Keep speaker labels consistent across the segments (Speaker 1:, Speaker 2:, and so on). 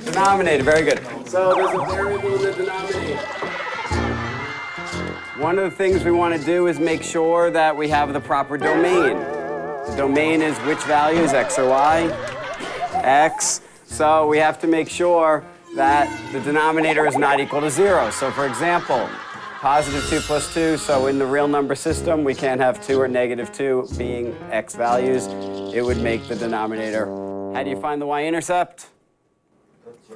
Speaker 1: Denominator, very good. So there's a variable in the denominator. One of the things we want to do is make sure that we have the proper domain. The domain is which values, x or y? X. So we have to make sure that the denominator is not equal to 0. So for example, positive 2 plus 2, so in the real number system, we can't have 2 or negative 2 being x values. It would make the denominator. How do you find the y-intercept?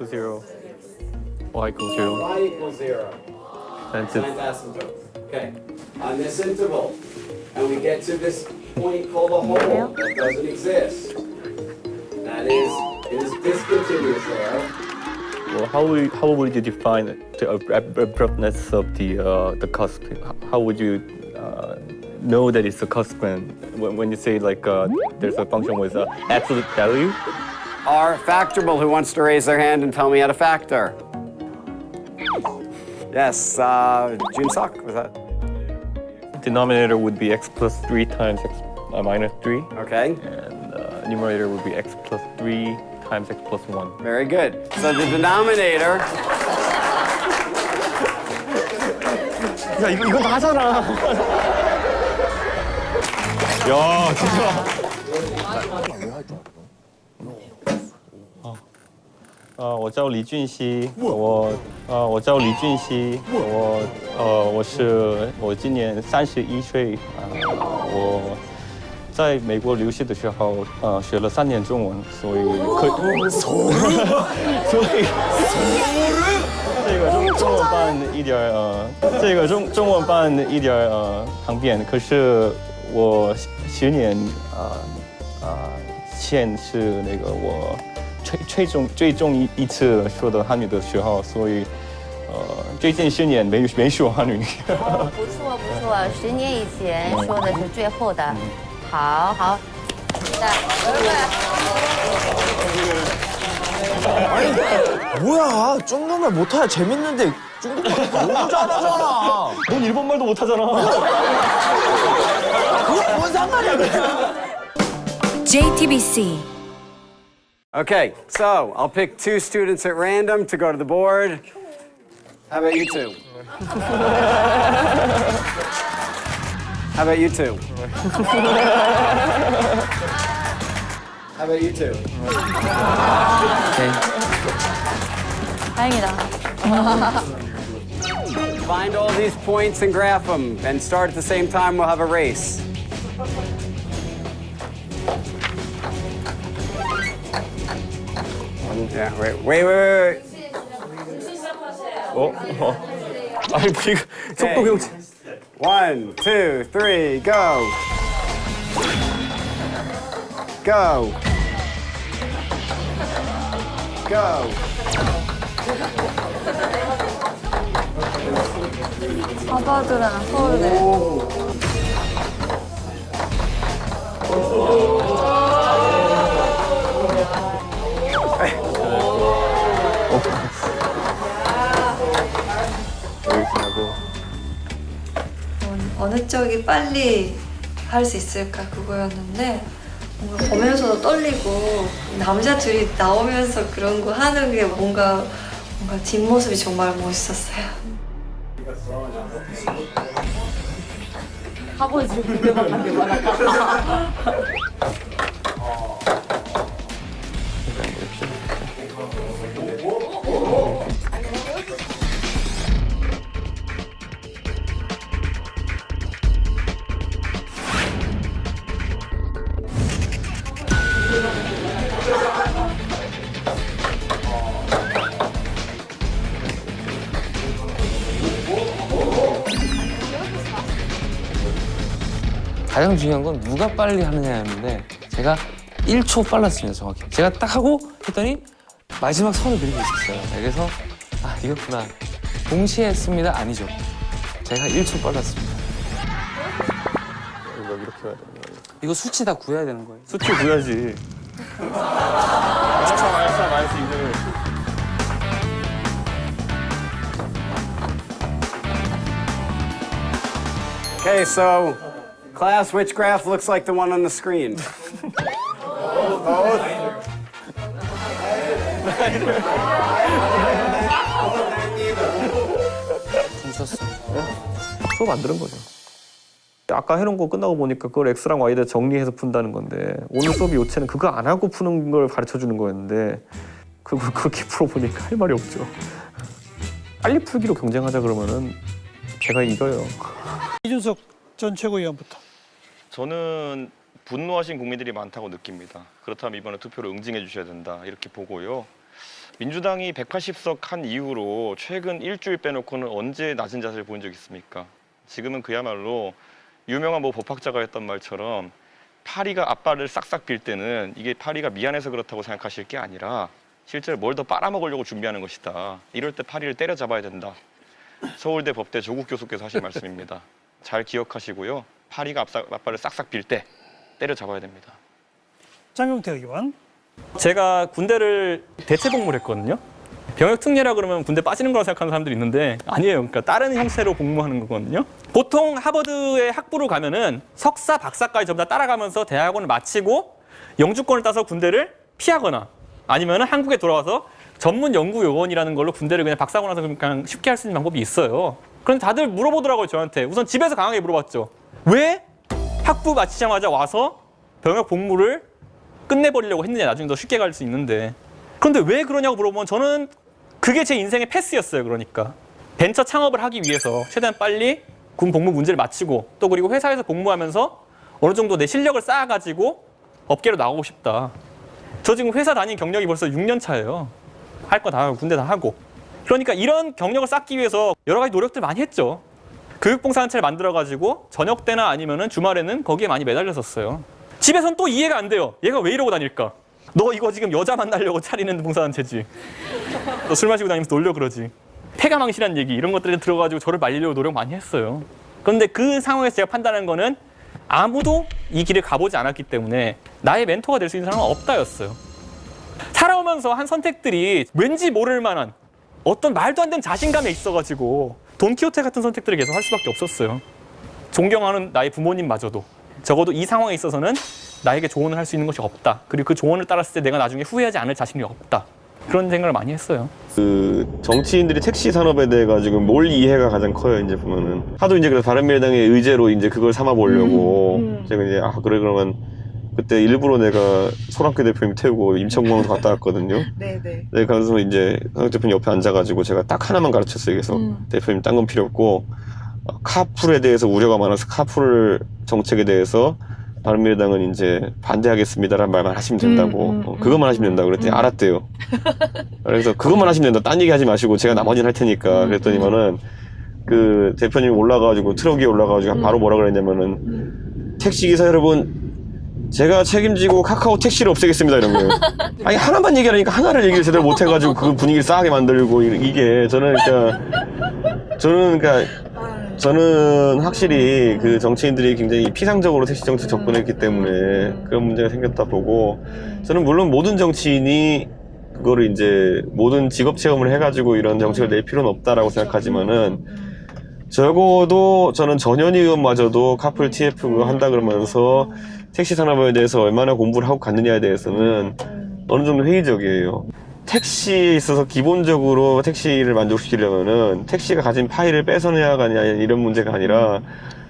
Speaker 2: 0. Y equals 0.
Speaker 1: Y equals 0. Science asymptote. Okay. On this interval, and we get to this point called a hole that doesn't exist. That is, it is discontinuous there.
Speaker 2: Well, how would you define the abruptness of the cusp? How would you know that it's a cusp when you say like there's a function with an absolute value?
Speaker 1: Our factorable who wants to raise their hand and tell me how to factor. Yes, Jun Sok, was that?
Speaker 2: Denominator would be x plus 3 times x minus 3.
Speaker 1: Okay.
Speaker 2: And numerator would be x plus 3 times x plus 1.
Speaker 1: Very good. So the denominator.
Speaker 2: 야, 이거 나잖아. 야, 진짜. 我叫李俊熙，我叫李俊熙，我今年31岁，我在美国留学的时候，学了3年中文，所以这个中文班一点方便，可是我10年前是那个我最终一次说的汉语的时候，所以最近10年没说汉语。
Speaker 3: 不错不错，10年以前说的是最后的。好，
Speaker 4: 아니 뭐야 중국말 못해야 재밌는데 중국말 너무 잘하잖아.
Speaker 2: 넌 일본말도 못하잖아.
Speaker 4: 그게 뭔 상관이야 그래.
Speaker 5: JTBC.
Speaker 1: Okay, so I'll pick 2 students at random to go to the board. How about you two? How about you two? How about you two?
Speaker 3: 다행이다.
Speaker 1: Find all these points and graph them, and start at the same time. We'll have a race. Yeah, wait.
Speaker 2: 아니 이거 속도 경치.
Speaker 1: 1, 2, 3, go. Go. Go.
Speaker 3: 하버드랑 서울대.
Speaker 6: 어느 쪽이 빨리 할 수 있을까 그거였는데 뭔가 보면서도 떨리고 남자 둘이 나오면서 그런 거 하는 게 뭔가 뒷모습이 정말 멋있었어요.
Speaker 3: 아버지 군대만 게 많아.
Speaker 7: 가장 중요한 건 누가 빨리 하느냐였는데 제가 1초 빨랐습니다, 정확히. 제가 딱 하고 했더니 마지막 선을 그리고 있었어요. 그래서 아, 이겼구나. 동시에 했습니다. 아니죠. 제가 1초 빨랐습니다.
Speaker 2: 이거 이렇게 해야 되는 거예요.
Speaker 7: 이거 수치 다 구해야 되는 거예요.
Speaker 2: 수치 구해야지. 마이너스 2를.
Speaker 1: Okay, so class, which graph looks like the one on the screen?
Speaker 7: 훔쳤어.
Speaker 2: 수업 안 들은 거죠. 아까 해놓은 거 끝나고 보니까 그걸 X랑 Y에 대해 정리해서 푼다는 건데 오늘 수업 요체는 그거 안 하고 푸는 걸 가르쳐주는 거였는데 그걸 그렇게 풀어보니까 할 말이 없죠. 빨리 풀기로 경쟁하자 그러면은 제가 이겨요.
Speaker 5: 이준석 전 최고위원부터.
Speaker 8: 저는 분노하신 국민들이 많다고 느낍니다. 그렇다면 이번에 투표로 응징해 주셔야 된다 이렇게 보고요. 민주당이 180석 한 이후로 최근 일주일 빼놓고는 언제 낮은 자세를 보인 적 있습니까? 지금은 그야말로 유명한 법학자가 했던 말처럼 파리가 앞발을 싹싹 빌 때는 이게 파리가 미안해서 그렇다고 생각하실 게 아니라 실제로 뭘 더 빨아먹으려고 준비하는 것이다. 이럴 때 파리를 때려잡아야 된다. 서울대 법대 조국 교수께서 하신 말씀입니다. 잘 기억하시고요. 파리가 앞발을 싹싹 빌 때 때려잡아야 됩니다.
Speaker 5: 장경태 의원.
Speaker 9: 제가 군대를 대체 복무를 했거든요. 병역 특례라 그러면 군대 빠지는 거라고 생각하는 사람들이 있는데 아니에요. 그러니까 다른 형태로 복무하는 거거든요. 보통 하버드에 학부로 가면은 석사, 박사까지 전부 다 따라가면서 대학원을 마치고 영주권을 따서 군대를 피하거나 아니면은 한국에 돌아와서 전문 연구 요원이라는 걸로 군대를 그냥 박사하고 나서 그냥 쉽게 할 수 있는 방법이 있어요. 그런데 다들 물어보더라고요, 저한테. 우선 집에서 강하게 물어봤죠. 왜 학부 마치자마자 와서 병역 복무를 끝내버리려고 했느냐, 나중에 더 쉽게 갈 수 있는데. 그런데 왜 그러냐고 물어보면 저는 그게 제 인생의 패스였어요. 그러니까 벤처 창업을 하기 위해서 최대한 빨리 군 복무 문제를 마치고 또 그리고 회사에서 복무하면서 어느 정도 내 실력을 쌓아가지고 업계로 나가고 싶다. 저 지금 회사 다닌 경력이 벌써 6년 차예요. 할 거 다 하고 군대 다 하고. 그러니까 이런 경력을 쌓기 위해서 여러 가지 노력들 많이 했죠. 교육봉사단체를 만들어가지고 저녁 때나 아니면은 주말에는 거기에 많이 매달렸었어요. 집에선 또 이해가 안 돼요. 얘가 왜 이러고 다닐까? 너 이거 지금 여자 만나려고 차리는 봉사단체지. 너 술 마시고 다니면서 놀려 그러지. 폐가망신한 얘기 이런 것들에 들어가지고 저를 말리려고 노력 많이 했어요. 그런데 그 상황에서 제가 판단한 거는 아무도 이 길을 가보지 않았기 때문에 나의 멘토가 될 수 있는 사람은 없다였어요. 살아오면서 한 선택들이 왠지 모를 만한 어떤 말도 안 되는 자신감에 있어가지고 돈키호테 같은 선택들을 계속 할 수밖에 없었어요. 존경하는 나의 부모님마저도 적어도 이 상황에 있어서는 나에게 조언을 할 수 있는 것이 없다. 그리고 그 조언을 따랐을 때 내가 나중에 후회하지 않을 자신이 없다. 그런 생각을 많이 했어요.
Speaker 10: 그 정치인들이 택시 산업에 대해 가지고 뭘 이해가 가장 커요. 이제 보면은 하도 이제 그래서 바른미래당의 의제로 이제 그걸 삼아 보려고 제가 이제 그래 그러면 그때 일부러 내가 손학규 대표님 태우고 임천공항도 갔다 왔거든요. 네네. 네, 가서 이제 손학규 대표님 옆에 앉아가지고 제가 딱 하나만 가르쳤어요. 그래서 대표님 딴 건 필요 없고 카풀에 대해서 우려가 많아서 카풀 정책에 대해서 바른미래당은 이제 반대하겠습니다라는 말만 하시면 된다고 그것만 하시면 된다고 그랬더니 알았대요. 그래서 그것만 하시면 된다. 딴 얘기 하지 마시고 제가 나머지는 할 테니까 그랬더니만은 그 대표님이 올라가가지고 트럭 위에 올라가가지고 바로 뭐라 그랬냐면은 택시기사 여러분 제가 책임지고 카카오 택시를 없애겠습니다 이런 거예요. 아니 하나만 얘기하니까 하나를 얘기를 제대로 못해가지고 그 분위기를 싸하게 만들고 이게 저는 확실히 그 정치인들이 굉장히 피상적으로 택시 정치 접근했기 때문에 그런 문제가 생겼다 보고 저는 물론 모든 정치인이 그거를 이제 모든 직업 체험을 해가지고 이런 정책을 낼 필요는 없다라고 생각하지만은 적어도 저는 전현희 의원마저도 카풀 TF 한다 그러면서 택시 산업에 대해서 얼마나 공부를 하고 갔느냐에 대해서는 어느 정도 회의적이에요. 택시에 있어서 기본적으로 택시를 만족시키려면은 택시가 가진 파일을 뺏어내야 하냐 이런 문제가 아니라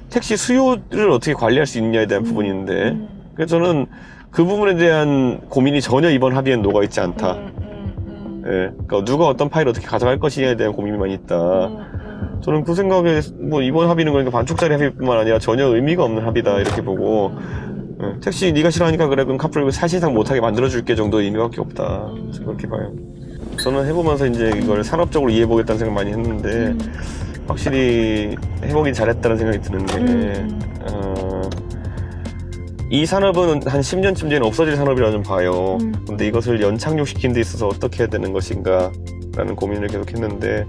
Speaker 10: 택시 수요를 어떻게 관리할 수 있느냐에 대한 부분인데 그래서 저는 그 부분에 대한 고민이 전혀 이번 합의엔 녹아있지 않다. 예, 그러니까 누가 어떤 파일을 어떻게 가져갈 것이냐에 대한 고민만 있다. 저는 그 생각에 뭐 이번 합의는 그러니까 반쪽짜리 합의뿐만 아니라 전혀 의미가 없는 합의다 이렇게 보고 택시 네가 싫어하니까 그래 그럼 카풀 사실상 못하게 만들어줄게 정도의 의미밖에 없다. 저는 그렇게 봐요. 저는 해보면서 이제 이걸 산업적으로 이해해보겠다는 생각 많이 했는데 확실히 해보긴 잘했다는 생각이 드는 게 이 산업은 한 10년쯤 뒤에는 없어질 산업이라고 좀 봐요. 근데 이것을 연착륙시키는 데 있어서 어떻게 해야 되는 것인가 라는 고민을 계속 했는데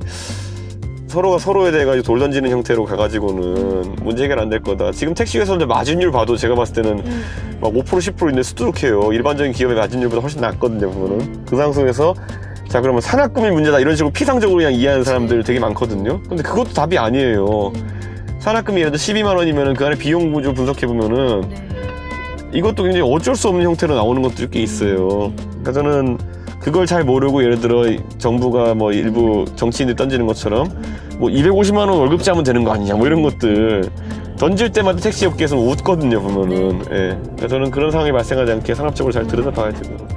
Speaker 10: 서로가 서로에 대해 가지고 돌 던지는 형태로 가가지고는 문제 해결 안 될 거다. 지금 택시회사들 마진율 봐도 제가 봤을 때는 막 5% 10%인데 수두룩해요. 일반적인 기업의 마진율보다 훨씬 낫거든요. 보면은 그 상황 속에서 자 그러면 산학금이 문제다 이런 식으로 피상적으로 그냥 이해하는 사람들 되게 많거든요. 근데 그것도 답이 아니에요. 산학금이 예를 들어 12만 원이면은 그 안에 비용 구조 분석해 보면은 이것도 굉장히 어쩔 수 없는 형태로 나오는 것도 꽤 있어요. 그러니까 저는 그걸 잘 모르고 예를 들어 정부가 뭐 일부 정치인들 던지는 것처럼 뭐 250만 원 월급자면 되는 거 아니냐 뭐 이런 것들 던질 때마다 택시업계에서 웃거든요 보면은. 예. 그러니까 저는 그런 상황이 발생하지 않게 상업적으로 잘 들여다봐야 되고.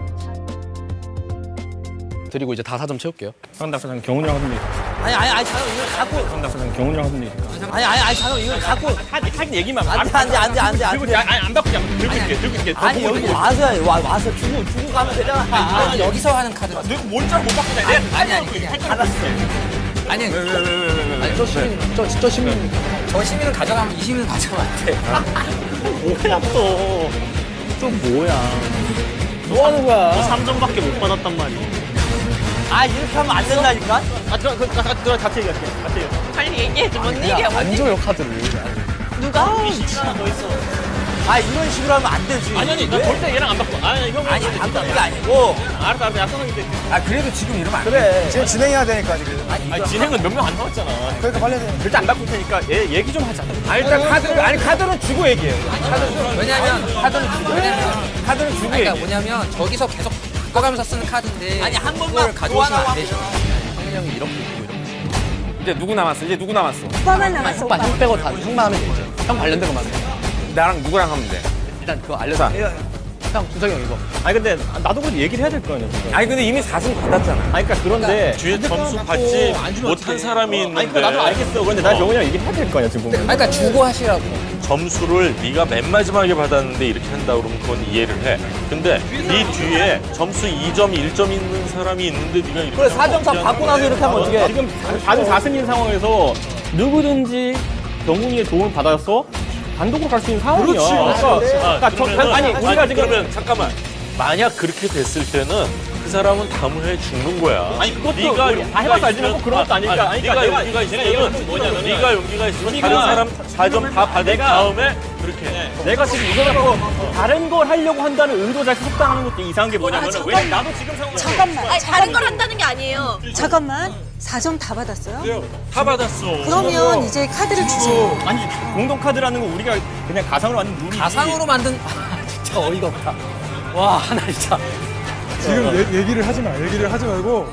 Speaker 4: 드리고 이제 다 4점 채울게요.
Speaker 9: 상담사장 경훈이랑 하던 얘기.
Speaker 4: 아니 잠깐 이거 갖고.
Speaker 9: 상담사장 경훈이랑 하던 얘기.
Speaker 4: 아니 잠깐 이거 갖고.
Speaker 9: 한 얘기만.
Speaker 4: 안돼.
Speaker 9: 아니 안 바꾸자. 들고 있게.
Speaker 4: 아니 여기 와서 주고 가면 되잖아.
Speaker 11: 여기서 하는 카드.
Speaker 9: 너 뭔지 못 바꾸자.
Speaker 11: 아니 그냥 알았어. 아니 아니 저 시민 저 시민은 가져가면 이 시민은 가져가면 안 돼.
Speaker 9: 뭐야 또. 또 뭐야.
Speaker 4: 뭐 하는 거야?
Speaker 9: 3점밖에 못 받았단 말이야.
Speaker 4: 아 이렇게 하면 안 된다니까?
Speaker 9: 들어 같이 얘기할게.
Speaker 3: 빨리 얘기해줘. 뭔 일이야?
Speaker 11: 안 줘요 카드를.
Speaker 3: 누가?
Speaker 4: 아 이런 식으로 하면 안 되지.
Speaker 9: 아니 나 절대 얘랑 안 바꿔. 아니 형.
Speaker 4: 아니 안 바꾸는 게 아니고.
Speaker 9: 알았어 약속하는데.
Speaker 11: 아 그래도 지금 이러면 안 돼.
Speaker 4: 그래.
Speaker 5: 지금 진행해야 되니까 지금.
Speaker 9: 아니 진행은 몇 명 안 나왔잖아.
Speaker 5: 그러니까 빨리 해야 돼.
Speaker 9: 절대 안 바꿀 테니까 얘기 좀 하자.
Speaker 4: 일단 카드는 주고 얘기해요.
Speaker 11: 왜냐면 카드는 주고
Speaker 4: 카드는 주고
Speaker 11: 그러니까
Speaker 4: 얘기해.
Speaker 11: 뭐냐면 저기서 계속 바꿔가면서 쓰는 카드인데
Speaker 4: 아니 한
Speaker 11: 그걸
Speaker 4: 번만
Speaker 11: 가져오시면 안
Speaker 4: 하고
Speaker 11: 되죠.
Speaker 4: 형이 이렇게 이제 누구 남았어?
Speaker 3: 오빠만 남았어.
Speaker 11: 오빠 형 빼고 다 형만 하면 되죠. 형 관련된 것만 해.
Speaker 4: 나랑 누구랑 하면 돼?
Speaker 11: 일단 그거 알려줘. 형 준석이 형 이거.
Speaker 9: 아니 근데 나도 그래도 얘기를 해야 될 거 아니야. 지금.
Speaker 4: 아니 근데 이미 4승 받았잖아.
Speaker 9: 아니 그러니까 그런데
Speaker 8: 뒤에 점수 받지 못한 사람이 있는데
Speaker 9: 아니 그거 나도 알겠어. 그런데 나 경훈이랑 얘기해야 될 거 아니야 지금 보면.
Speaker 11: 그러니까 주고 하시라고.
Speaker 8: 점수를 네가 맨 마지막에 받았는데 이렇게 한다 그러면 그건 이해를 해. 근데 네 뒤에 점수 2점, 1점 있는 사람이 있는데 네가 이렇게
Speaker 4: 그래 4점 다 받고 나서 이렇게 하면 어떻게?
Speaker 9: 지금 다들 4승인 상황에서 누구든지 경훈이의 도움을 받아서 단독으로 갈 수 있는 상황이야. 그러니까 아니 우리가 지금
Speaker 8: 그러면 잠깐만 만약 그렇게 됐을 때는 그 사람은 다음 회에 죽는 거야.
Speaker 9: 아니 그것도 다 해봐서 알지만 꼭 그런 것도 아니니까. 아니,
Speaker 8: 네가 용기가 있으면 뭐냐면 네가 용기가 있으면 다른 사람 4점 다 받은 다음에 그렇게
Speaker 9: 내가 지금 이거 갖고 다른 걸 하려고 한다는 의도자에서 속당하는 것도 이상한 게 뭐냐면 왜냐면 나도 지금 상황에
Speaker 12: 잠깐만.
Speaker 3: 아니 다른 걸 한다는 게 아니에요.
Speaker 12: 잠깐만. 4점 다 받았어요?
Speaker 8: 다 받았어.
Speaker 12: 그러면 이제 카드를 주세요.
Speaker 9: 아니 공동 카드라는 거 우리가 그냥 가상으로 만든 룰이지.
Speaker 11: 가상으로 만든 진짜 어이가 없다. 와 나 진짜.
Speaker 5: 지금 얘기를 하지 마. 얘기를 하지 말고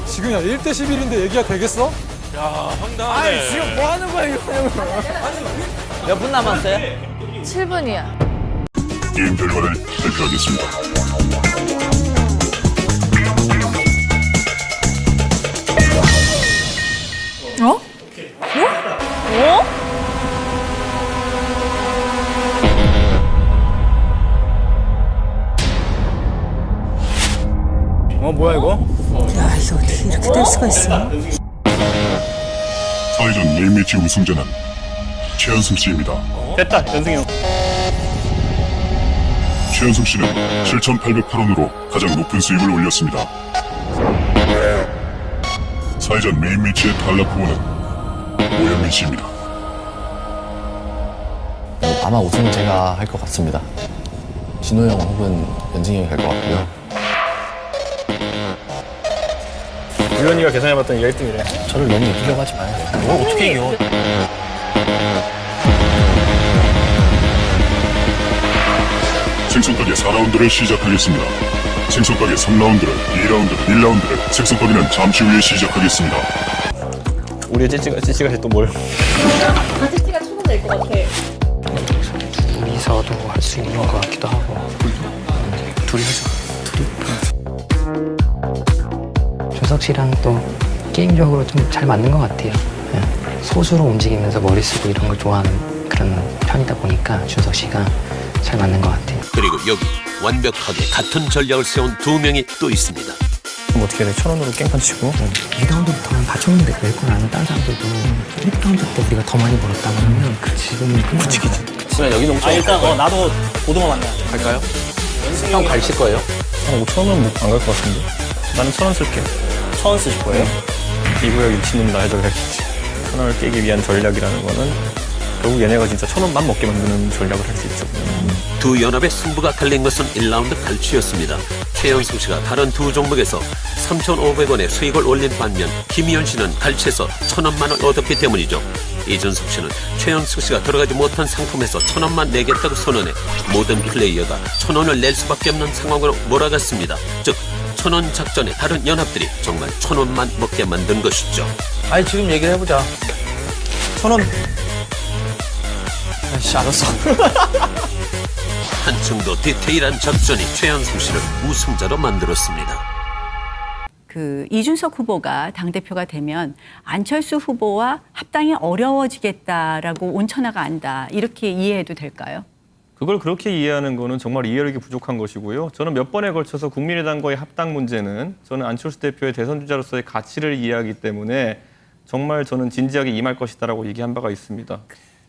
Speaker 5: 지금 1대 11인데 얘기가 되겠어?
Speaker 8: 야 황당하네.
Speaker 4: 지금 뭐 하는 거야 이거? 몇 분 남았어요?
Speaker 3: 7분이야.
Speaker 13: 게임 결과를 발표하겠습니다.
Speaker 4: 뭐야 이거?
Speaker 12: 야, 이게 어떻게 이렇게 될 수가 있어?
Speaker 13: 사회전 메인 매치 우승자는 최현숙 씨입니다.
Speaker 9: 됐다 연승이 형.
Speaker 13: 최현숙 씨는 7,808원으로 가장 높은 수익을 올렸습니다. 사회전 메인 매치의 탈락 후보는 오현민 씨입니다.
Speaker 14: 아마 우승은 제가 할 것 같습니다. 진호 형 혹은 연승이 형이 할 것 같고요.
Speaker 9: 유현이가 계산해봤더니 1등이래.
Speaker 14: 저를 너무 이기려고 하지 마요.
Speaker 4: 뭘 어떻게 이겨?
Speaker 13: 생선가게 4라운드를 시작하겠습니다. 생선가게 3라운드를, 2라운드를, 1라운드를, 생선가게는 잠시 후에 시작하겠습니다.
Speaker 9: 우리의 찌찌가 또 뭘?
Speaker 3: 찌찌가 초보 될 것 같아.
Speaker 11: 둘이서도 할 수 있는 것 같기도 하고. 둘이 하자. 준석 씨랑 또 게임적으로 좀 잘 맞는 것 같아요. 소수로 움직이면서 머리 쓰고 이런 걸 좋아하는 그런 편이다 보니까 준석 씨가 잘 맞는 것 같아요.
Speaker 15: 그리고 여기 완벽하게 같은 전략을 세운 두 명이 또 있습니다.
Speaker 9: 그럼 어떻게 해? 1,000원으로 깽판 치고
Speaker 11: 2라운드부터는 4,000원인데 낼 걸 아는 다른 사람들도 1라운드 때 우리가 더 많이 벌었다 그러면 지금은 그치기지.
Speaker 4: 그냥 여기 너무
Speaker 9: 일단 나도 고등어 만나.
Speaker 4: 갈까요?
Speaker 14: 형 가실 거예요?
Speaker 9: 한 5,000원은 안 갈 것 같은데. 나는 1,000원 쓸게.
Speaker 4: 1,000원 쓰실 거예요?
Speaker 9: 이 구역 미친놈 나 해석을 했겠지. 1,000원을 깨기 위한 전략이라는 거는 결국 얘네가 진짜 1,000원만 먹게 만드는 전략을 할 수 있죠.
Speaker 15: 두 연합의 승부가 갈린 것은 1라운드 갈취였습니다. 최현숙 씨가 다른 두 종목에서 3,500원의 수익을 올린 반면 김희연 씨는 갈취에서 1,000원만을 얻었기 때문이죠. 이준석 씨는 최영숙 씨가 들어가지 못한 상품에서 1,000원만 내겠다고 선언해 모든 플레이어가 1,000원을 낼 수밖에 없는 상황으로 몰아갔습니다. 즉 1,000원 작전에 다른 연합들이 정말 1,000원만 먹게 만든 것이죠.
Speaker 4: 아니 지금 얘기를 해보자. 1,000원. 아이씨 알았어.
Speaker 15: 한층 더 디테일한 작전이 최현숙 씨를 우승자로 만들었습니다.
Speaker 16: 그 이준석 후보가 당대표가 되면 안철수 후보와 합당이 어려워지겠다라고 온천하가 안다. 이렇게 이해해도 될까요?
Speaker 9: 그걸 그렇게 이해하는 거는 정말 이해력이 부족한 것이고요. 저는 몇 번에 걸쳐서 국민의당과의 합당 문제는 저는 안철수 대표의 대선 주자로서의 가치를 이해하기 때문에 정말 저는 진지하게 임할 것이다라고 얘기한 바가 있습니다.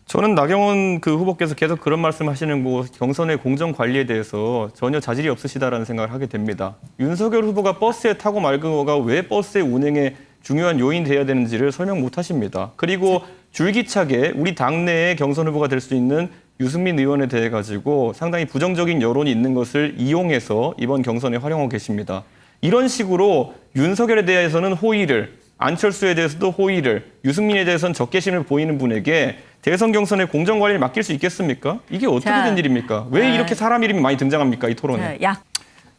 Speaker 9: 저는 나경원 그 후보께서 계속 그런 말씀하시는 뭐 경선의 공정 관리에 대해서 전혀 자질이 없으시다라는 생각을 하게 됩니다. 윤석열 후보가 버스에 타고 말고가 왜 버스의 운행에 중요한 요인이 돼야 되는지를 설명 못 하십니다. 그리고 줄기차게 우리 당내의 경선 후보가 될 수 있는 유승민 의원에 대해 가지고 상당히 부정적인 여론이 있는 것을 이용해서 이번 경선에 활용하고 계십니다. 이런 식으로 윤석열에 대해서는 호의를, 안철수에 대해서도 호의를, 유승민에 대해서는 적개심을 보이는 분에게 대선 경선의 공정 관리를 맡길 수 있겠습니까? 이게 어떻게 된 일입니까? 왜 이렇게 사람 이름이 많이 등장합니까? 이 토론에.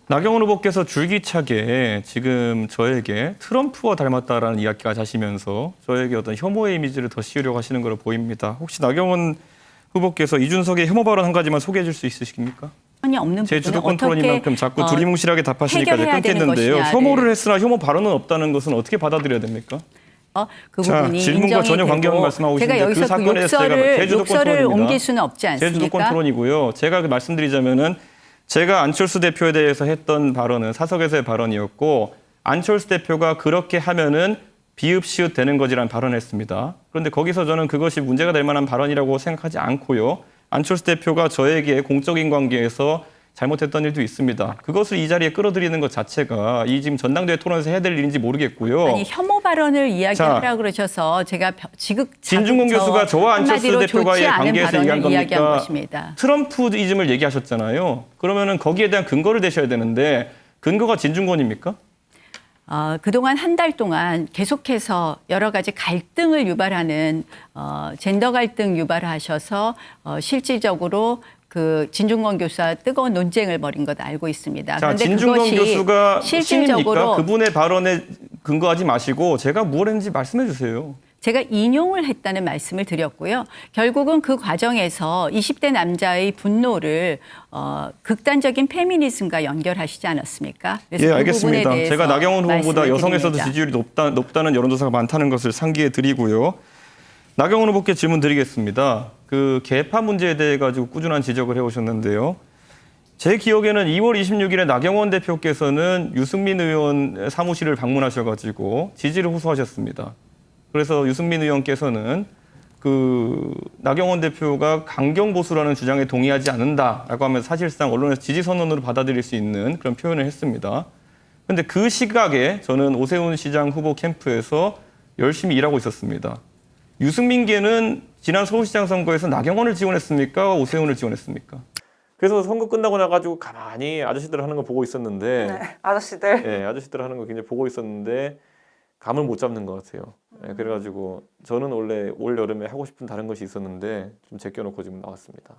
Speaker 9: 나경원 후보께서 줄기차게 지금 저에게 트럼프와 닮았다라는 이야기가 자시면서 저에게 어떤 혐오의 이미지를 더 씌우려고 하시는 걸로 보입니다. 혹시 나경원 후보께서 이준석의 혐오 발언 한 가지만 소개해 줄 수 있으십니까?
Speaker 16: 없는
Speaker 9: 제 주도권 토론이만큼 자꾸 두리뭉실하게 답하시니까 이제 끊겠는데요. 혐오를 했으나 혐오 발언은 없다는 것은 어떻게 받아들여야 됩니까?
Speaker 16: 그 부분이
Speaker 9: 질문과 전혀 관계없는 말씀하고
Speaker 16: 제가
Speaker 9: 계신데 그 사건에 대해서 제가
Speaker 16: 욕설을 옮길 수는 없지 않습니까?
Speaker 9: 제 주도권 토론이고요. 제가 말씀드리자면은 제가 안철수 대표에 대해서 했던 발언은 사석에서의 발언이었고 안철수 대표가 그렇게 하면은 비읍시읒 되는 거지라는 발언을 했습니다. 그런데 거기서 저는 그것이 문제가 될 만한 발언이라고 생각하지 않고요. 안철수 대표가 저에게 공적인 관계에서 잘못했던 일도 있습니다. 그것을 이 자리에 끌어들이는 것 자체가 이 지금 전당대회 토론에서 해야 될 일인지 모르겠고요.
Speaker 16: 아니 혐오 발언을 이야기하라고 그러셔서 제가
Speaker 9: 진중권 교수가 저와 안철수 대표와의 관계에서 얘기한 겁니까?
Speaker 16: 것입니다.
Speaker 9: 트럼프이즘을 얘기하셨잖아요. 그러면은 거기에 대한 근거를 대셔야 되는데 근거가 진중권입니까?
Speaker 16: 그동안 한 달 동안 계속해서 여러 가지 갈등을 유발하는 젠더 갈등 유발을 하셔서 실질적으로 그 진중권 교수와 뜨거운 논쟁을 벌인 것 알고 있습니다.
Speaker 9: 자,
Speaker 16: 그런데
Speaker 9: 진중권 교수가
Speaker 16: 실질적으로
Speaker 9: 신입니까? 그분의 발언에 근거하지 마시고 제가 뭘 했는지 말씀해 주세요.
Speaker 16: 제가 인용을 했다는 말씀을 드렸고요. 결국은 그 과정에서 20대 남자의 분노를 극단적인 페미니즘과 연결하시지 않았습니까?
Speaker 9: 예, 알겠습니다. 제가 나경원 후보보다 여성에서도 지지율이 높다는 여론조사가 많다는 것을 상기해 드리고요. 나경원 후보께 질문 드리겠습니다. 그 계파 문제에 대해 가지고 꾸준한 지적을 해오셨는데요. 제 기억에는 2월 26일에 나경원 대표께서는 유승민 의원 사무실을 방문하셔가지고 지지를 호소하셨습니다. 그래서 유승민 의원께서는 그 나경원 대표가 강경 보수라는 주장에 동의하지 않는다라고 하면서 사실상 언론에서 지지 선언으로 받아들일 수 있는 그런 표현을 했습니다. 그런데 그 시각에 저는 오세훈 시장 후보 캠프에서 열심히 일하고 있었습니다. 유승민계는 지난 서울시장 선거에서 나경원을 지원했습니까? 오세훈을 지원했습니까? 그래서 선거 끝나고 나가지고 가만히 아저씨들 하는 거 보고 있었는데
Speaker 17: 네, 아저씨들.
Speaker 9: 네, 아저씨들 하는 거 굉장히 보고 있었는데 감을 못 잡는 것 같아요. 네, 그래가지고 저는 원래 올 여름에 하고 싶은 다른 것이 있었는데 좀 제껴놓고 지금 나왔습니다.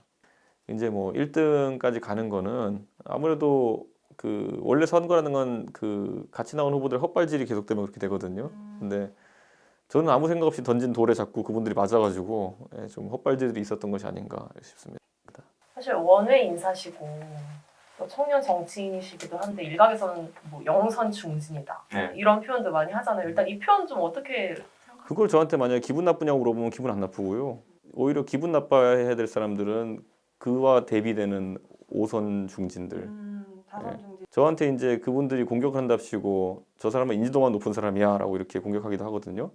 Speaker 9: 이제 뭐 1등까지 가는 거는 아무래도 그 원래 선거라는 건 그 같이 나온 후보들 헛발질이 계속되면 그렇게 되거든요. 근데 저는 아무 생각 없이 던진 돌에 자꾸 그분들이 맞아가지고 좀 헛발질이 있었던 것이 아닌가 싶습니다.
Speaker 17: 사실 원외 인사시고 또 청년 정치인이시기도 한데 일각에서는 뭐 영선 중진이다 이런 표현도 많이 하잖아요. 일단 이 표현 좀 어떻게 생각하세요?
Speaker 9: 그걸 저한테 만약에 기분 나쁘냐고 물어보면 기분 안 나쁘고요. 오히려 기분 나빠해야 될 사람들은 그와 대비되는 5선 중진들. 저한테 이제 그분들이 공격한답시고 저 사람은 인지도가 높은 사람이야 라고 이렇게 공격하기도 하거든요.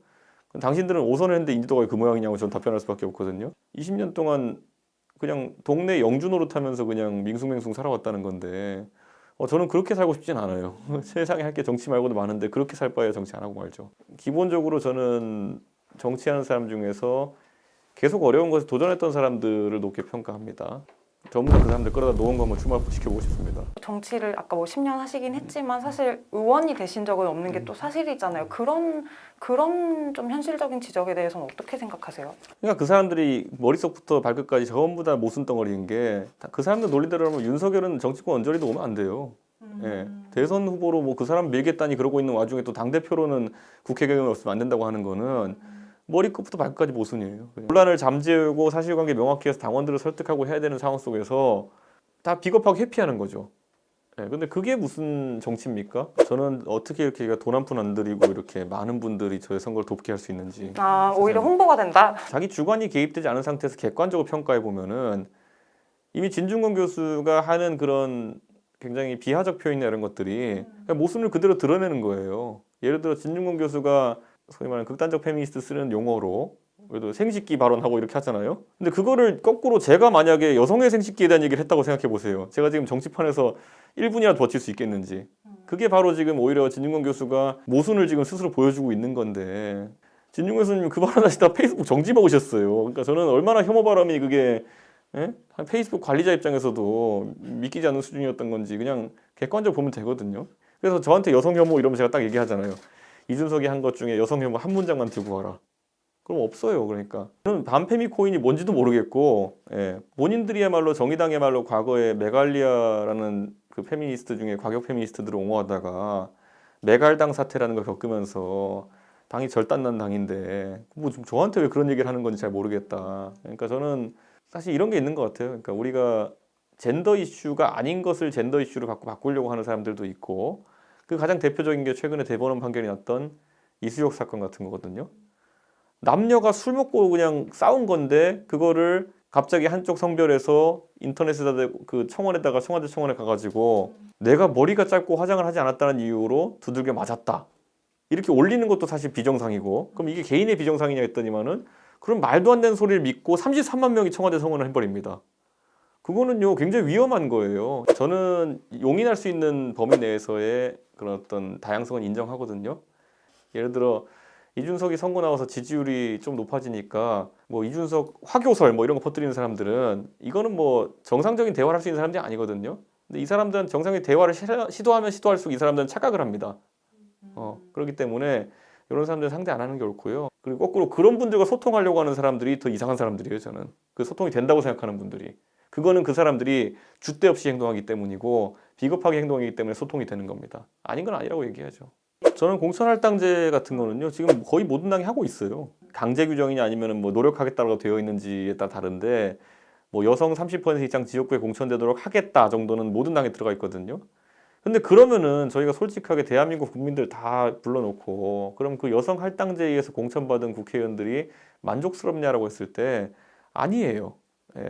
Speaker 9: 당신들은 5선을 했는데 인지도가 그 모양이냐고 저는 답변할 수밖에 없거든요. 20년 동안 그냥 동네 영주 노릇하면서 그냥 밍숭맹숭 살아왔다는 건데 저는 그렇게 살고 싶진 않아요. 세상에 할 게 정치 말고도 많은데 그렇게 살 바에야 정치 안 하고 말죠. 기본적으로 저는 정치하는 사람 중에서 계속 어려운 것에 도전했던 사람들을 높게 평가합니다.
Speaker 2: 전부 다 그 사람들 끌어다 놓은 거 한번 출마시켜보고 싶습니다.
Speaker 18: 정치를 아까 뭐 10년 하시긴 했지만 사실 의원이 되신 적은 없는 게 또 사실이잖아요. 그런 좀 현실적인 지적에 대해서는 어떻게 생각하세요?
Speaker 2: 그러니까 그 사람들이 머릿속부터 발끝까지 전부 다 모순덩어리인 게 그 사람들 논리대로 하면 윤석열은 정치권 언저리도 오면 안 돼요. 예, 대선 후보로 뭐 그 사람 밀겠다니 그러고 있는 와중에 또 당대표로는 국회 경험이 없으면 안 된다고 하는 거는 머리끝부터 발끝까지 모순이에요. 논란을 잠재우고 사실관계 명확히 해서 당원들을 설득하고 해야 되는 상황 속에서 다 비겁하고 회피하는 거죠. 예, 근데 그게 무슨 정치입니까? 저는 어떻게 이렇게 돈 한 푼 안 들이고 이렇게 많은 분들이 저의 선거를 돕게 할 수 있는지.
Speaker 18: 오히려 홍보가 된다?
Speaker 2: 자기 주관이 개입되지 않은 상태에서 객관적으로 평가해 보면은 이미 진중권 교수가 하는 그런 굉장히 비하적 표현이나 이런 것들이 그냥 모순을 그대로 드러내는 거예요. 예를 들어 진중권 교수가 소위 말하는 극단적 페미니스트 쓰는 용어로 그래도 생식기 발언하고 이렇게 하잖아요. 근데 그거를 거꾸로 제가 만약에 여성의 생식기에 대한 얘기를 했다고 생각해 보세요. 제가 지금 정치판에서 1분이라도 버틸 수 있겠는지. 그게 바로 지금 오히려 진중권 교수가 모순을 지금 스스로 보여주고 있는 건데 진중권 교수님 그 발언하시다 페이스북 정지 먹으셨어요. 그러니까 저는 얼마나 혐오 발언이 그게 페이스북 관리자 입장에서도 믿기지 않는 수준이었던 건지 그냥 객관적으로 보면 되거든요. 그래서 저한테 여성 혐오 이러면 제가 딱 얘기하잖아요. 이준석이 한 것 중에 여성 혐오 한 문장만 들고 와라. 그럼 없어요. 그러니까 저는 반페미 코인이 뭔지도 모르겠고 본인들이야말로 정의당이야말로 과거에 메갈리아라는 그 페미니스트 중에 과격 페미니스트들을 옹호하다가 메갈당 사태라는 걸 겪으면서 당이 절단난 당인데 뭐 좀 저한테 왜 그런 얘기를 하는 건지 잘 모르겠다. 그러니까 저는 사실 이런 게 있는 것 같아요. 그러니까 우리가 젠더 이슈가 아닌 것을 젠더 이슈로 바꾸려고 하는 사람들도 있고 그 가장 대표적인 게 최근에 대법원 판결이 났던 이수혁 사건 같은 거거든요. 남녀가 술 먹고 그냥 싸운 건데 그거를 갑자기 한쪽 성별에서 인터넷에다 그 청원에다가 청와대 청원에 가가지고 내가 머리가 짧고 화장을 하지 않았다는 이유로 두들겨 맞았다. 이렇게 올리는 것도 사실 비정상이고 그럼 이게 개인의 비정상이냐 했더니만은 그럼 말도 안 되는 소리를 믿고 33만 명이 청와대 청원을 해버립니다. 그거는요 굉장히 위험한 거예요. 저는 용인할 수 있는 범위 내에서의 그런 어떤 다양성은 인정하거든요. 예를 들어 이준석이 선거 나와서 지지율이 좀 높아지니까 뭐 이준석 화교설 뭐 이런 거 퍼뜨리는 사람들은 이거는 뭐 정상적인 대화를 할 수 있는 사람들이 아니거든요. 근데 이 사람들은 정상의 대화를 시도하면 시도할수록 이 사람들은 착각을 합니다. 그렇기 때문에 이런 사람들은 상대 안 하는 게 옳고요. 그리고 거꾸로 그런 분들과 소통하려고 하는 사람들이 더 이상한 사람들이에요. 저는 그 소통이 된다고 생각하는 분들이 그거는 그 사람들이 줏대 없이 행동하기 때문이고 비겁하게 행동하기 때문에 소통이 되는 겁니다. 아닌 건 아니라고 얘기하죠. 저는 공천할당제 같은 거는요 지금 거의 모든 당이 하고 있어요. 강제 규정이냐 아니면 뭐 노력하겠다고 되어 있는지에 따라 다른데 뭐 여성 30% 이상 지역구에 공천되도록 하겠다 정도는 모든 당에 들어가 있거든요. 근데 그러면은 저희가 솔직하게 대한민국 국민들 다 불러놓고 그럼 그 여성 할당제에 의해서 공천받은 국회의원들이 만족스럽냐라고 했을 때 아니에요.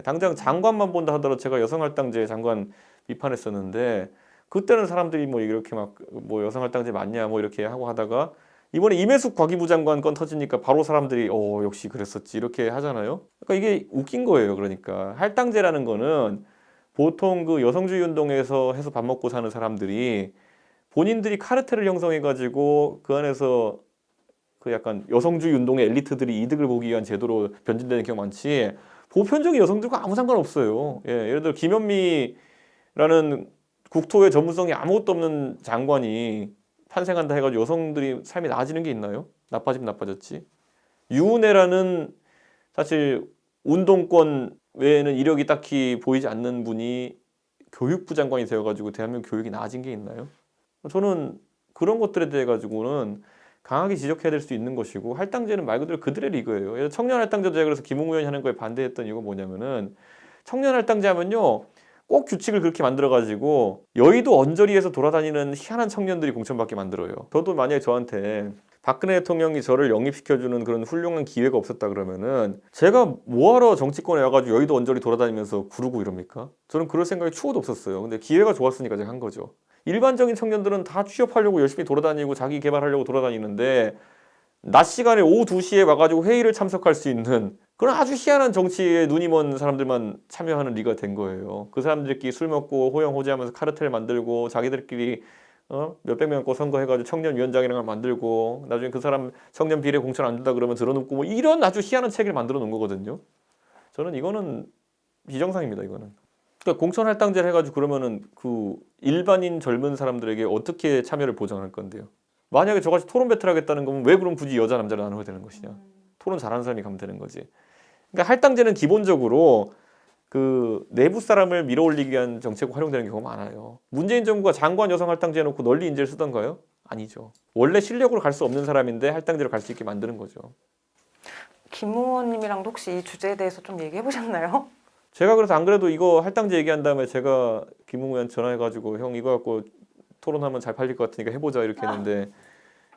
Speaker 2: 당장 장관만 본다 하더라도 제가 여성 할당제 장관 비판했었는데 그때는 사람들이 뭐 이렇게 막 뭐 여성 할당제 맞냐 뭐 이렇게 하고 하다가 이번에 임혜숙 과기부 장관 건 터지니까 바로 사람들이 역시 그랬었지 이렇게 하잖아요. 그러니까 이게 웃긴 거예요. 그러니까 할당제라는 거는 보통 그 여성주의 운동에서 해서 밥 먹고 사는 사람들이 본인들이 카르텔을 형성해가지고 그 안에서 그 약간 여성주의 운동의 엘리트들이 이득을 보기 위한 제도로 변질되는 경우가 많지 보편적인 여성들과 아무 상관없어요. 예를 들어 김현미라는 국토의 전문성이 아무것도 없는 장관이 탄생한다 해가지고 여성들이 삶이 나아지는 게 있나요? 나빠지면 나빠졌지. 유은혜라는 사실 운동권 외에는 이력이 딱히 보이지 않는 분이 교육부 장관이 되어가지고 대한민국 교육이 나아진 게 있나요? 저는 그런 것들에 대해 가지고는 강하게 지적해야 될 수 있는 것이고 할당제는 말 그대로 그들의 리그예요. 청년 할당제도 제가 그래서 김웅 의원이 하는 거에 반대했던 이유가 뭐냐면은 청년 할당제 하면요 꼭 규칙을 그렇게 만들어가지고 여의도 언저리에서 돌아다니는 희한한 청년들이 공천받게 만들어요. 저도 만약에 저한테 박근혜 대통령이 저를 영입시켜주는 그런 훌륭한 기회가 없었다 그러면은 제가 뭐하러 정치권에 와가지고 여의도 언저리 돌아다니면서 구르고 이럽니까? 저는 그럴 생각이 추호도 없었어요. 근데 기회가 좋았으니까 제가 한 거죠. 일반적인 청년들은 다 취업하려고 열심히 돌아다니고 자기 개발하려고 돌아다니는데 낮 시간에 오후 2시에 와가지고 회의를 참석할 수 있는 그런 아주 희한한 정치에 눈이 먼 사람들만 참여하는 리가 된 거예요. 그 사람들끼리 술 먹고 호영호재하면서 카르텔 만들고 자기들끼리 몇백 명 거 선거해가지고 청년위원장이랑 만들고 나중에 그 사람 청년 비례 공천 안 된다 그러면 들어눕고 뭐 이런 아주 희한한 체계를 만들어 놓은 거거든요. 저는 이거는 비정상입니다. 이거는.
Speaker 19: 그러니까 공천 할당제를 해가지고 그러면은 그 일반인 젊은 사람들에게 어떻게 참여를 보장할 건데요? 만약에 저같이 토론 배틀 하겠다는 거면 왜 그럼 굳이 여자 남자를 나눠야 되는 것이냐? 토론 잘하는 사람이 가면 되는 거지. 그러니까 할당제는 기본적으로 그 내부 사람을 밀어올리기 위한 정책으로 활용되는 경우가 많아요. 문재인 정부가 장관 여성 할당제 해놓고 널리 인재를 쓰던가요? 아니죠. 원래 실력으로 갈 수 없는 사람인데 할당제로 갈 수 있게 만드는 거죠.
Speaker 18: 김 의원님이랑도 혹시 이 주제에 대해서 좀 얘기해 보셨나요?
Speaker 19: 제가 그래서 안 그래도 이거 할당제 얘기한 다음에 제가 김웅 의원 전화해가지고 형 이거 갖고 토론하면 잘 팔릴 것 같으니까 해보자 이렇게 했는데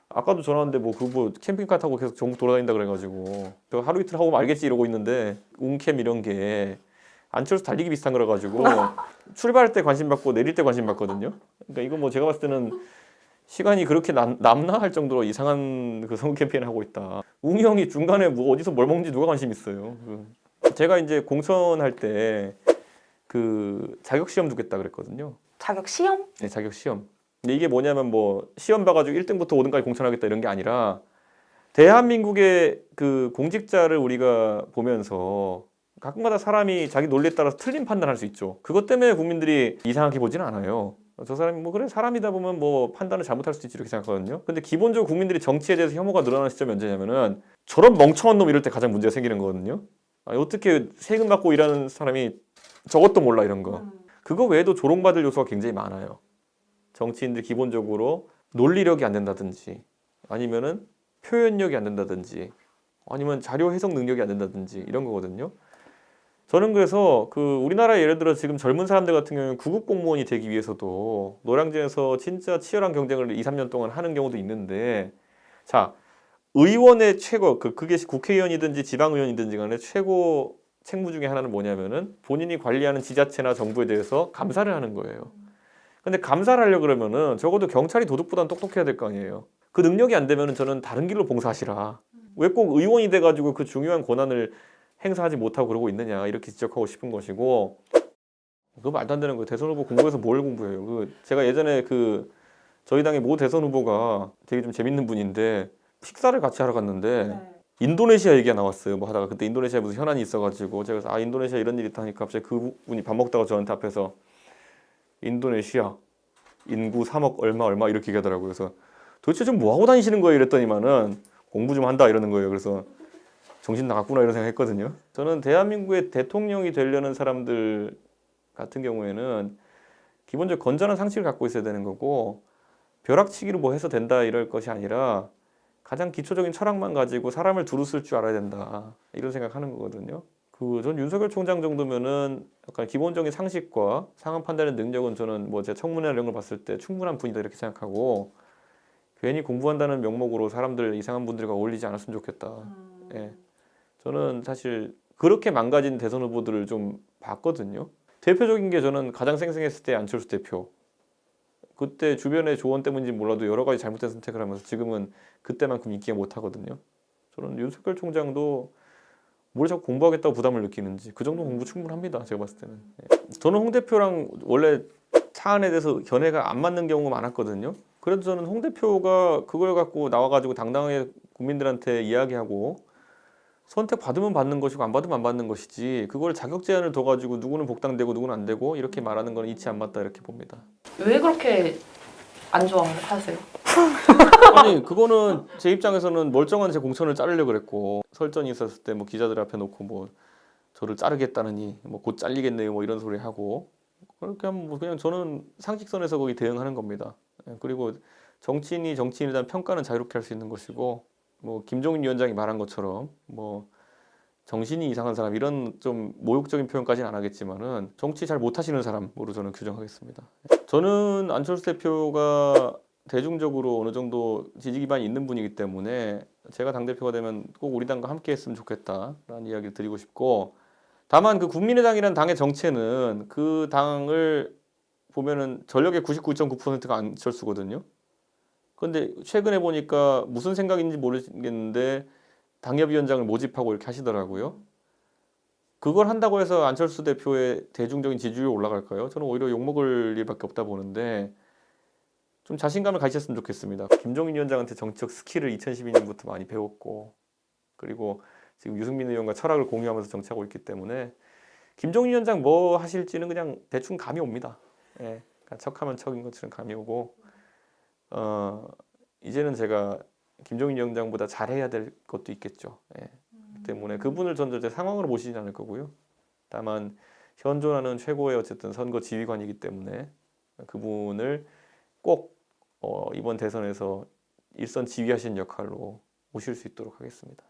Speaker 19: 아까도 전화 왔는데 뭐 캠핑카 타고 계속 전국 돌아다닌다 그래가지고 제가 하루 이틀 하고 말겠지 이러고 있는데 웅캠 이런 게 안철수 달리기 비슷한 거라 가지고 출발할 때 관심 받고 내릴 때 관심 받거든요. 그러니까 이거 뭐 제가 봤을 때는 시간이 그렇게 남나 할 정도로 이상한 그 선거 캠페인을 하고 있다. 웅이 형이 중간에 뭐 어디서 뭘 먹는지 누가 관심 있어요. 제가 이제 공천할 때 그 자격 시험 두겠다 그랬거든요.
Speaker 18: 자격 시험?
Speaker 19: 네, 자격 시험. 근데 이게 뭐냐면 뭐 시험 봐가지고 1등부터 5등까지 공천하겠다 이런 게 아니라 대한민국의 그 공직자를 우리가 보면서 가끔가다 사람이 자기 논리에 따라서 틀린 판단할 수 있죠. 그것 때문에 국민들이 이상하게 보지는 않아요. 저 사람이 뭐 그래 사람이다 보면 뭐 판단을 잘못할 수도 있지 이렇게 생각하거든요. 근데 기본적으로 국민들이 정치에 대해서 혐오가 늘어나는 시점이 언제냐면은 저런 멍청한 놈 이럴 때 가장 문제가 생기는 거거든요. 아니, 어떻게 세금 받고 일하는 사람이 저것도 몰라 이런 거. 그거 외에도 조롱받을 요소가 굉장히 많아요. 정치인들이 기본적으로 논리력이 안 된다든지 아니면은 표현력이 안 된다든지 아니면 자료 해석 능력이 안 된다든지 이런 거거든요. 저는 그래서 그 우리나라에 예를 들어 지금 젊은 사람들 같은 경우는 구급 공무원이 되기 위해서도 노량진에서 진짜 치열한 경쟁을 2, 3년 동안 하는 경우도 있는데 자 의원의 최고 그게 국회의원이든지 지방의원이든지 간에 최고 책무 중에 하나는 뭐냐면은 본인이 관리하는 지자체나 정부에 대해서 감사를 하는 거예요. 근데 감사를 하려고 그러면은 적어도 경찰이 도둑보다는 똑똑해야 될 거 아니에요. 그 능력이 안 되면은 저는 다른 길로 봉사하시라. 왜 꼭 의원이 돼가지고 그 중요한 권한을 행사하지 못하고 그러고 있느냐 이렇게 지적하고 싶은 것이고 그거 말도 안 되는 거예요. 대선 후보 공부해서 뭘 공부해요. 제가 예전에 그 저희 당의 모 대선 후보가 되게 좀 재밌는 분인데 식사를 같이 하러 갔는데 인도네시아 얘기가 나왔어요. 뭐 하다가 그때 인도네시아에 무슨 현안이 있어가지고 제가 그래서 인도네시아 이런 일이 있다 하니까 갑자기 그분이 밥 먹다가 저한테 앞에서 인도네시아 인구 3억 얼마 이렇게 얘기하더라고요. 그래서 도대체 좀 뭐하고 다니시는 거예요 이랬더니만은 공부 좀 한다 이러는 거예요. 그래서 정신 나갔구나 이런 생각했거든요. 저는 대한민국의 대통령이 되려는 사람들 같은 경우에는 기본적으로 건전한 상식을 갖고 있어야 되는 거고 벼락치기로 뭐 해서 된다 이럴 것이 아니라 가장 기초적인 철학만 가지고 사람을 두루쓸 줄 알아야 된다 이런 생각하는 거거든요. 전 윤석열 총장 정도면은 약간 기본적인 상식과 상황 판단의 능력은 저는 뭐 제 청문회 이런 걸 봤을 때 충분한 분이다 이렇게 생각하고 괜히 공부한다는 명목으로 사람들 이상한 분들과 어울리지 않았으면 좋겠다. 예. 저는 사실 그렇게 망가진 대선 후보들을 좀 봤거든요. 대표적인 게 저는 가장 생생했을 때 안철수 대표. 그때 주변의 조언 때문인지 몰라도 여러 가지 잘못된 선택을 하면서 지금은 그때만큼 인기가 못 하거든요. 저는 윤석열 총장도 뭘 자꾸 공부하겠다고 부담을 느끼는지 그 정도 공부 충분합니다. 제가 봤을 때는. 저는 홍 대표랑 원래 사안에 대해서 견해가 안 맞는 경우가 많았거든요. 그래도 저는 홍 대표가 그걸 갖고 나와가지고 당당하게 국민들한테 이야기하고 선택 받으면 받는 것이고 안 받으면 안 받는 것이지 그걸 자격 제한을 둬가지고 누구는 복당되고 누구는 안 되고 이렇게 말하는 건 이치 안 맞다 이렇게 봅니다.
Speaker 17: 왜 그렇게 안 좋아하세요?
Speaker 19: 아니 그거는 제 입장에서는 멀쩡한 제 공천을 자르려고 그랬고 설전이 있었을 때 뭐 기자들 앞에 놓고 뭐 저를 자르겠다느니 뭐 곧 잘리겠네요 뭐 이런 소리 하고 그렇게 하면 뭐 그냥 저는 상식선에서 거기 대응하는 겁니다. 그리고 정치인이 정치인에 대한 평가는 자유롭게 할 수 있는 것이고 뭐 김종인 위원장이 말한 것처럼 뭐 정신이 이상한 사람 이런 좀 모욕적인 표현까지는 안 하겠지만은 정치 잘 못하시는 사람으로 저는 규정하겠습니다. 저는 안철수 대표가 대중적으로 어느 정도 지지 기반이 있는 분이기 때문에 제가 당대표가 되면 꼭 우리 당과 함께 했으면 좋겠다라는 이야기를 드리고 싶고 다만 그 국민의당이라는 당의 정체는 그 당을 보면은 전력의 99.9%가 안철수거든요. 그런데 최근에 보니까 무슨 생각인지 모르겠는데 당협위원장을 모집하고 이렇게 하시더라고요. 그걸 한다고 해서 안철수 대표의 대중적인 지지율이 올라갈까요? 저는 오히려 욕먹을 일밖에 없다 보는데 좀 자신감을 가지셨으면 좋겠습니다. 김종인 위원장한테 정치적 스킬을 2012년부터 많이 배웠고 그리고 지금 유승민 의원과 철학을 공유하면서 정치하고 있기 때문에 김종인 위원장 뭐 하실지는 그냥 대충 감이 옵니다. 예, 그러니까 척하면 척인 것처럼 감이 오고 이제는 제가 김종인 위원장보다 잘해야 될 것도 있겠죠. 예. 때문에 그분을 전 절대 상황으로 모시진 않을 거고요. 다만 현존하는 최고의 어쨌든 선거 지휘관이기 때문에 그분을 꼭 이번 대선에서 일선 지휘하신 역할로 모실 수 있도록 하겠습니다.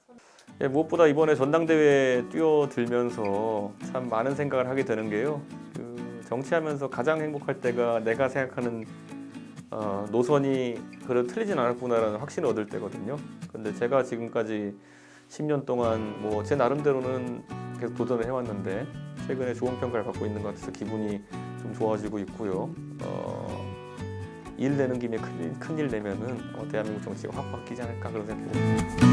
Speaker 19: 예, 무엇보다 이번에 전당대회에 뛰어들면서 참 많은 생각을 하게 되는 게요. 정치하면서 가장 행복할 때가 내가 생각하는 노선이 그래도 틀리진 않았구나라는 확신을 얻을 때거든요. 근데 제가 지금까지 10년 동안 뭐 제 나름대로는 계속 도전을 해왔는데 최근에 좋은 평가를 받고 있는 것 같아서 기분이 좀 좋아지고 있고요. 일 내는 김에 큰일 내면은 대한민국 정치가 확 바뀌지 않을까 그런 생각이 듭니다.